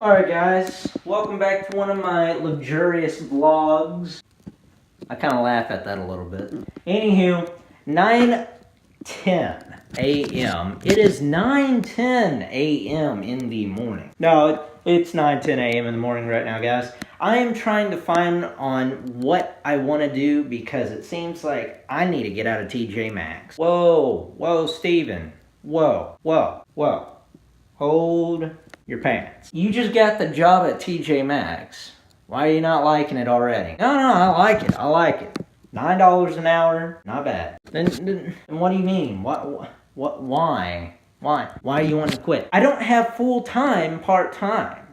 Alright guys, welcome back to one of my luxurious vlogs. I kind of laugh at that a little bit. Anywho, 9:10 a.m. It is 9:10 a.m. in the morning. No, it's 9:10 a.m. in the morning right now, guys. I am trying to find on what I want to do because it seems like I need to get out of TJ Maxx. Whoa, Steven. Whoa. Hold your pants. You just got the job at TJ Maxx. Why are you not liking it already? No, I like it. $9 an hour, not bad. Then what do you mean? Why? Why do you want to quit? I don't have full-time, part-time.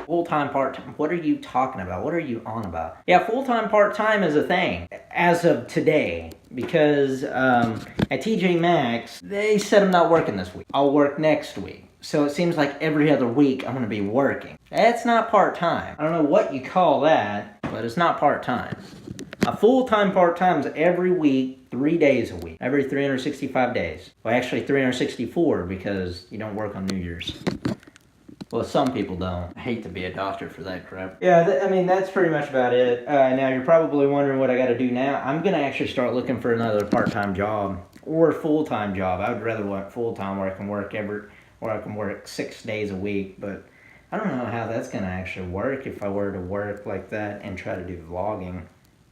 Full-time, part-time. What are you talking about? What are you on about? Yeah, full-time, part-time is a thing as of today because at TJ Maxx, they said I'm not working this week. I'll work next week. So it seems like every other week I'm going to be working. That's not part-time. I don't know what you call that, but it's not part-time. A full-time part-time is every week, 3 days a week. Every 365 days. Well, actually 364 because you don't work on New Year's. Well, some people don't. I hate to be a doctor for that crap. Yeah, I mean, that's pretty much about it. Now, you're probably wondering what I got to do now. I'm going to actually start looking for another part-time job or full-time job. I would rather work full-time where I can work 6 days a week, but I don't know how that's going to actually work if I were to work like that and try to do vlogging.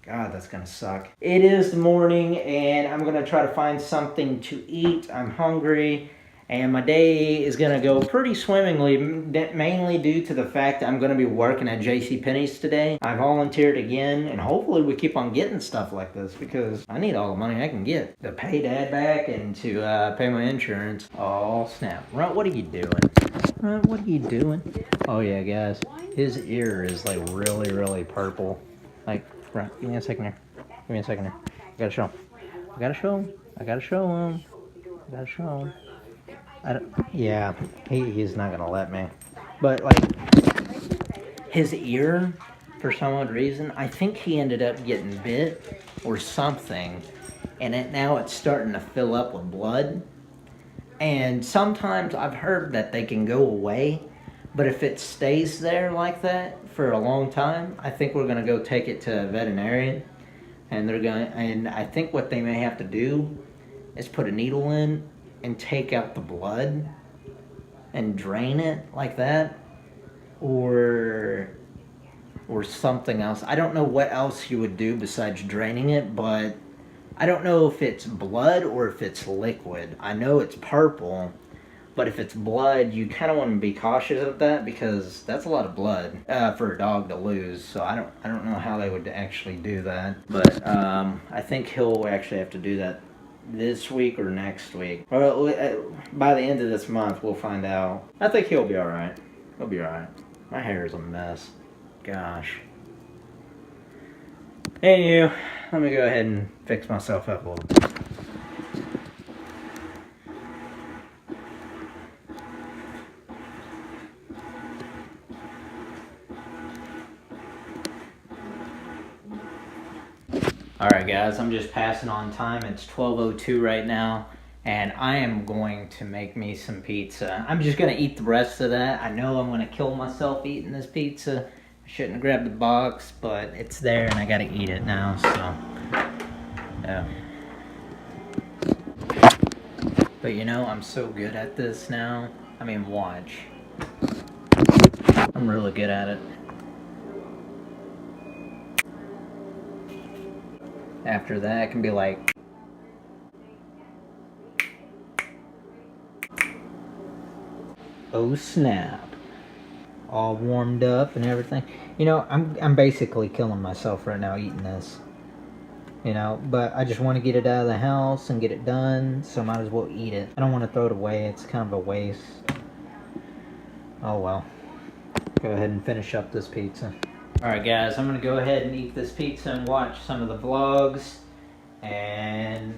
God, that's going to suck. It is the morning, and I'm going to try to find something to eat. I'm hungry, and my day is going to go pretty swimmingly, mainly due to the fact that I'm going to be working at JCPenney's today. I volunteered again, and hopefully we keep on getting stuff like this because I need all the money I can get to pay Dad back and to pay my insurance. Oh, snap. Runt, what are you doing? Runt, what are you doing? Oh, yeah, guys. His ear is, like, really purple. Like, Runt, give me a second here. I gotta show him. Yeah, he's not gonna let me. But like his ear, for some odd reason, I think he ended up getting bit or something, and now it's starting to fill up with blood. And sometimes I've heard that they can go away, but if it stays there like that for a long time, I think we're gonna go take it to a veterinarian, and I think what they may have to do is put a needle in and take out the blood and drain it like that, or something else. I don't know what else you would do besides draining it, but I don't know if it's blood or if it's liquid. I know it's purple, but if it's blood, you kind of want to be cautious of that because that's a lot of blood for a dog to lose. So I don't know how they would actually do that, but I think he'll actually have to do that this week or next week. Well, by the end of this month, we'll find out. I think he'll be alright. He'll be alright. My hair is a mess. Gosh. Anywho, let me go ahead and fix myself up a little bit. Alright guys, I'm just passing on time. It's 12:02 right now, and I am going to make me some pizza. I'm just going to eat the rest of that. I know I'm going to kill myself eating this pizza. I shouldn't have grabbed the box, but it's there and I got to eat it now, so yeah. But you know, I'm so good at this now. I mean, watch. I'm really good at it. After that, I can be like, oh snap, all warmed up and everything. You know, I'm basically killing myself right now eating this. You know, but I just want to get it out of the house and get it done, so I might as well eat it. I don't want to throw it away. It's kind of a waste. Oh well. Go ahead and finish up this pizza. Alright guys, I'm going to go ahead and eat this pizza and watch some of the vlogs, and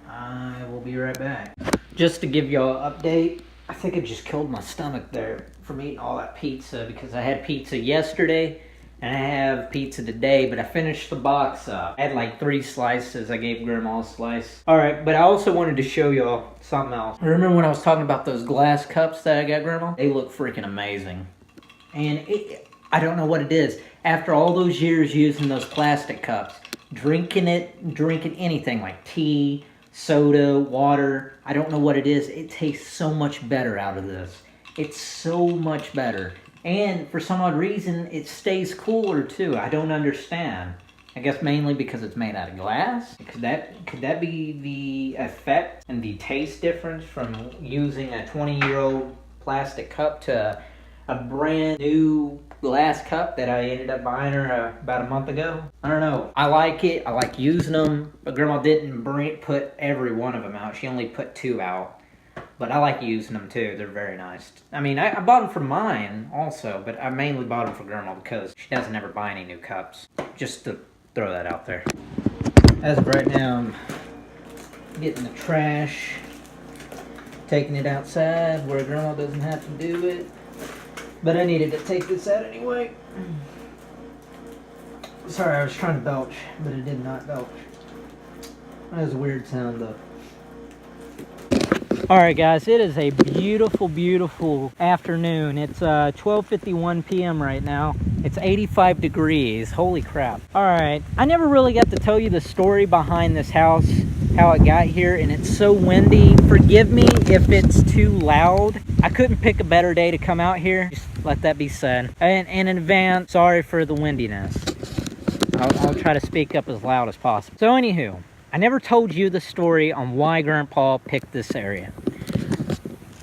I will be right back. Just to give y'all an update, I think I just killed my stomach there from eating all that pizza because I had pizza yesterday and I have pizza today, but I finished the box up. I had like 3 slices. I gave Grandma a slice. Alright, but I also wanted to show y'all something else. Remember when I was talking about those glass cups that I got Grandma? They look freaking amazing. And I don't know what it is. After all those years using those plastic cups, drinking anything like tea, soda, water, I don't know what it is. It tastes so much better out of this. It's so much better. And for some odd reason, it stays cooler too. I don't understand. I guess mainly because it's made out of glass. Could that be the effect and the taste difference from using a 20-year-old plastic cup to a brand new glass cup that I ended up buying her about a month ago? I don't know. I like it. I like using them. But Grandma didn't put every one of them out. She only put 2 out. But I like using them too. They're very nice. I mean, I bought them for mine also, but I mainly bought them for Grandma because she doesn't ever buy any new cups. Just to throw that out there. As of right now, I'm getting the trash, taking it outside where Grandma doesn't have to do it. But I needed to take this out anyway. Sorry, I was trying to belch, but it did not belch. That was a weird sound though. Alright guys, it is a beautiful, beautiful afternoon. It's 12:51 p.m. right now. It's 85 degrees. Holy crap. Alright, I never really got to tell you the story behind this house, how it got here, and it's so windy. Forgive me if it's too loud. I couldn't pick a better day to come out here. Just let that be said. And in advance, sorry for the windiness. I'll try to speak up as loud as possible. So anywho, I never told you the story on why Grandpa picked this area.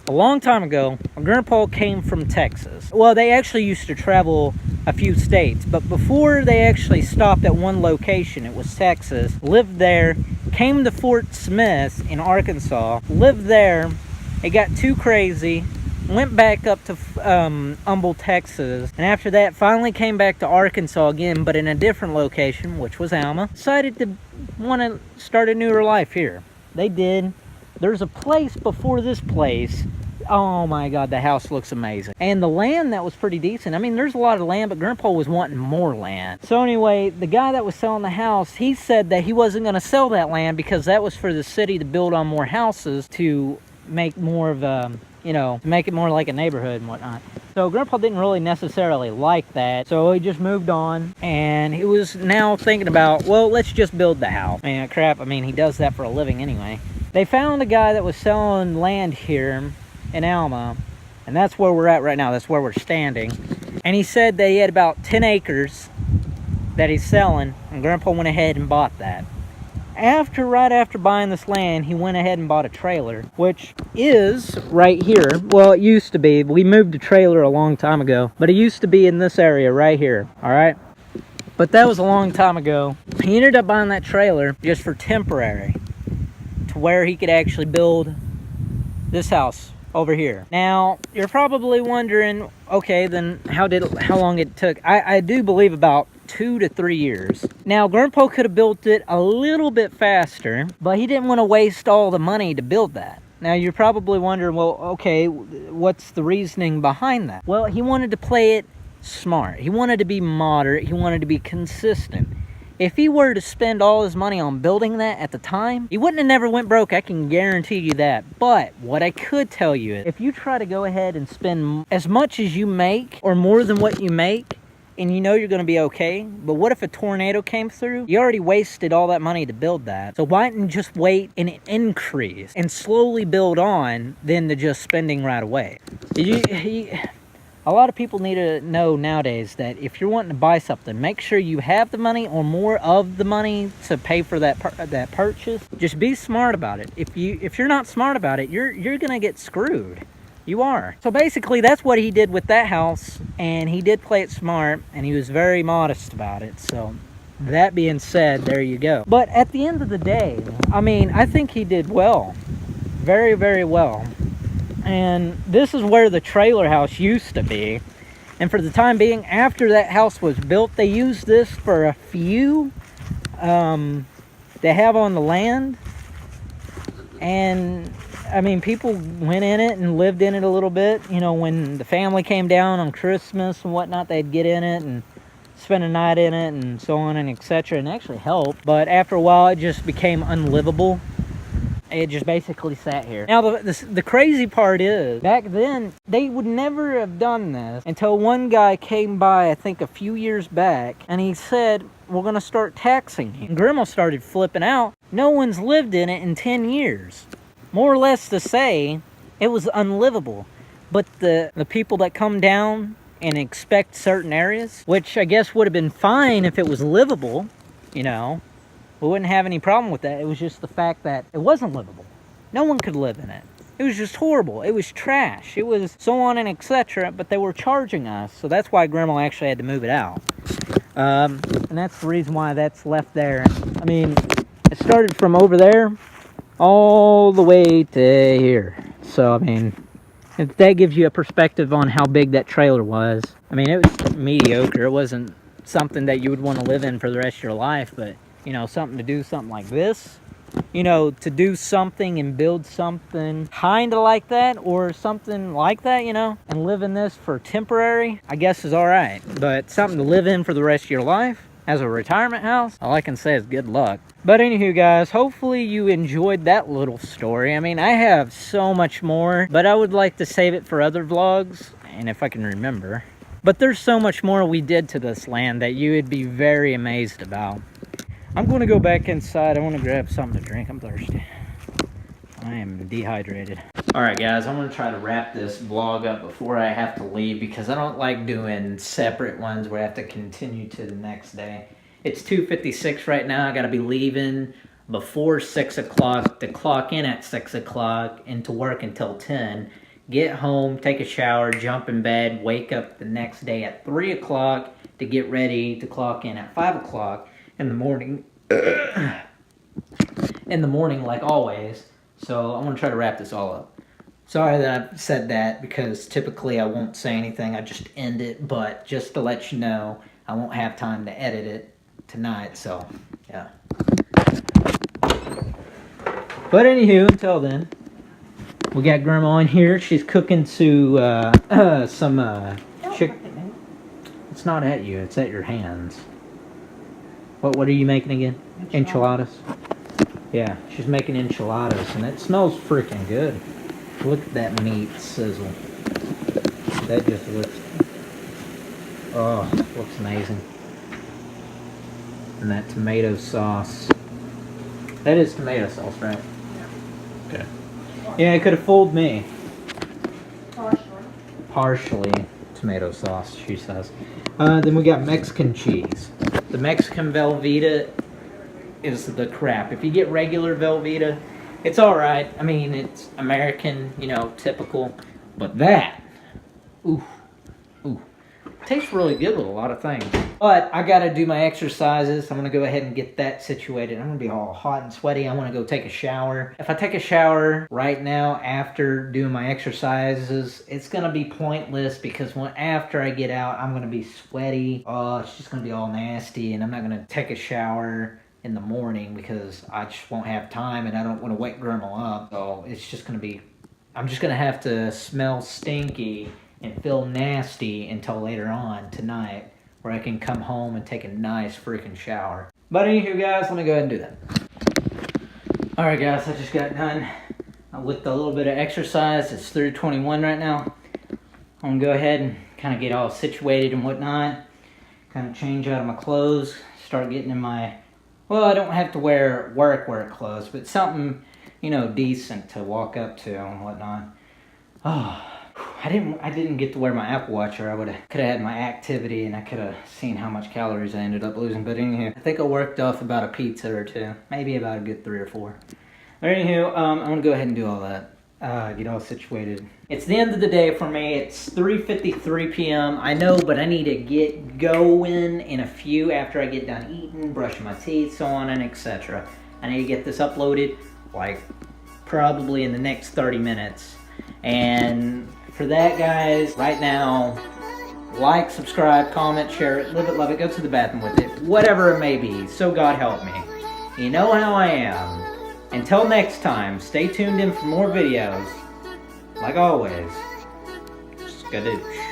A long time ago, Grandpa came from Texas. Well, they actually used to travel a few states, but before they actually stopped at one location, it was Texas, lived there, came to Fort Smith in Arkansas, lived there, it got too crazy, went back up to Humble, Texas, and after that finally came back to Arkansas again, but in a different location, which was Alma. Decided to want to start a newer life here. They did. There's a place before this place. Oh my God, the house looks amazing. And the land that was pretty decent. I mean, there's a lot of land, but Grandpa was wanting more land. So anyway, the guy that was selling the house, he said that he wasn't going to sell that land because that was for the city to build on more houses to make more of a, you know, to make it more like a neighborhood and whatnot. So Grandpa didn't really necessarily like that, so he just moved on, and he was now thinking about, well, let's just build the house. Man, crap, I mean, he does that for a living anyway. They found a guy that was selling land here in Alma, and that's where we're at right now. That's where we're standing. And he said that he had about 10 acres that he's selling, and Grandpa went ahead and bought that. Right after buying this land, he went ahead and bought a trailer, which is right here. Well, it used to be. We moved the trailer a long time ago, but it used to be in this area right here, all right? But that was a long time ago. He ended up buying that trailer just for temporary, to where he could actually build this house over here. Now, you're probably wondering, okay, then how long it took. I do believe about 2 to 3 years. Now, Grandpa could have built it a little bit faster, but he didn't want to waste all the money to build that. Now, you're probably wondering, well, okay, what's the reasoning behind that? Well, he wanted to play it smart. He wanted to be moderate. He wanted to be consistent. If he were to spend all his money on building that at the time, he wouldn't have never went broke. I can guarantee you that. But what I could tell you is, if you try to go ahead and spend as much as you make or more than what you make, and you know you're going to be okay, but what if a tornado came through? You already wasted all that money to build that. So why didn't you just wait and increase and slowly build on than to just spending right away? A lot of people need to know nowadays that if you're wanting to buy something, make sure you have the money or more of the money to pay for that purchase. Just be smart about it. If you're not smart about it, you're going to get screwed. You are. So basically, that's what he did with that house, and he did play it smart, and he was very modest about it. So that being said, there you go. But at the end of the day, I mean, I think he did well. Very, very well. And this is where the trailer house used to be. And for the time being, after that house was built, they used this for a few they have on the land. And I mean, people went in it and lived in it a little bit. You know, when the family came down on Christmas and whatnot, they'd get in it and spend a night in it and so on and etc. and actually help. But after a while, it just became unlivable. It just basically sat here. Now, the crazy part is, back then, they would never have done this until one guy came by, I think a few years back, and he said, we're gonna start taxing you. And Grandma started flipping out. No one's lived in it in 10 years. More or less to say, it was unlivable. But the people that come down and expect certain areas, which I guess would have been fine if it was livable, you know, we wouldn't have any problem with that. It was just the fact that it wasn't livable. No one could live in it. It was just horrible. It was trash. It was so on and etc. But they were charging us, so that's why Grandma actually had to move it out. And that's the reason why that's left there. I mean, it started from over there all the way to here. So, I mean, if that gives you a perspective on how big that trailer was. I mean, it was mediocre. It wasn't something that you would want to live in for the rest of your life, but, you know, something to do something like this. You know, to do something and build something kind of like that or something like that, you know, and live in this for temporary, I guess is all right. But something to live in for the rest of your life as a retirement house, all I can say is good luck. But anywho, guys, hopefully you enjoyed that little story. I mean, I have so much more, but I would like to save it for other vlogs, and if I can remember. But there's so much more we did to this land that you would be very amazed about. I'm going to go back inside. I want to grab something to drink. I'm thirsty. I am dehydrated. Alright guys, I'm going to try to wrap this vlog up before I have to leave because I don't like doing separate ones where I have to continue to the next day. It's 2:56 right now. I got to be leaving before 6 o'clock to clock in at 6 o'clock and to work until 10. Get home, take a shower, jump in bed, wake up the next day at 3 o'clock to get ready to clock in at 5 o'clock in the morning. In the morning, like always. So I'm going to try to wrap this all up. Sorry that I said that because typically I won't say anything. I just end it. But just to let you know, I won't have time to edit it tonight. So, yeah. But anywho, until then, we got Grandma in here. She's cooking some chicken. It's not at you. It's at your hands. What are you making again? Enchiladas? Yeah, she's making enchiladas, and it smells freaking good. Look at that meat sizzle. That just looks... Oh, looks amazing. And that tomato sauce. That is tomato sauce, right? Yeah. Okay. Yeah, it could have fooled me. Partially tomato sauce, she says. Then we got Mexican cheese. The Mexican Velveeta is the crap. If you get regular Velveeta, it's alright. I mean, it's American, you know, typical. But that, ooh, tastes really good with a lot of things. But I gotta do my exercises. I'm gonna go ahead and get that situated. I'm gonna be all hot and sweaty. I wanna go take a shower. If I take a shower right now after doing my exercises, it's gonna be pointless because after I get out, I'm gonna be sweaty. Oh, it's just gonna be all nasty, and I'm not gonna take a shower in the morning because I just won't have time and I don't want to wake Grandma up. So it's just gonna be, I'm just gonna have to smell stinky and feel nasty until later on tonight where I can come home and take a nice freaking shower. But anywho guys, let me go ahead and do that. Alright guys, I just got done with a little bit of exercise. It's 3:21 right now. I'm gonna go ahead and kind of get all situated and whatnot. Kind of change out of my clothes. Start getting in my, well, I don't have to wear work clothes, but something, you know, decent to walk up to and whatnot. Oh, I didn't get to wear my Apple Watch, or I could have had my activity and I could have seen how much calories I ended up losing. But anywho, I think I worked off about a pizza or two, maybe about a good 3 or 4. But anywho, I'm gonna go ahead and do all that. Get all situated. It's the end of the day for me. It's 3:53 p.m. I know, but I need to get going in a few after I get done eating, brushing my teeth, so on and etc. I need to get this uploaded, like, probably in the next 30 minutes. And for that, guys, right now, like, subscribe, comment, share it, live it, love it, go to the bathroom with it, whatever it may be, so God help me. You know how I am. Until next time, stay tuned in for more videos. Like always, skadoosh.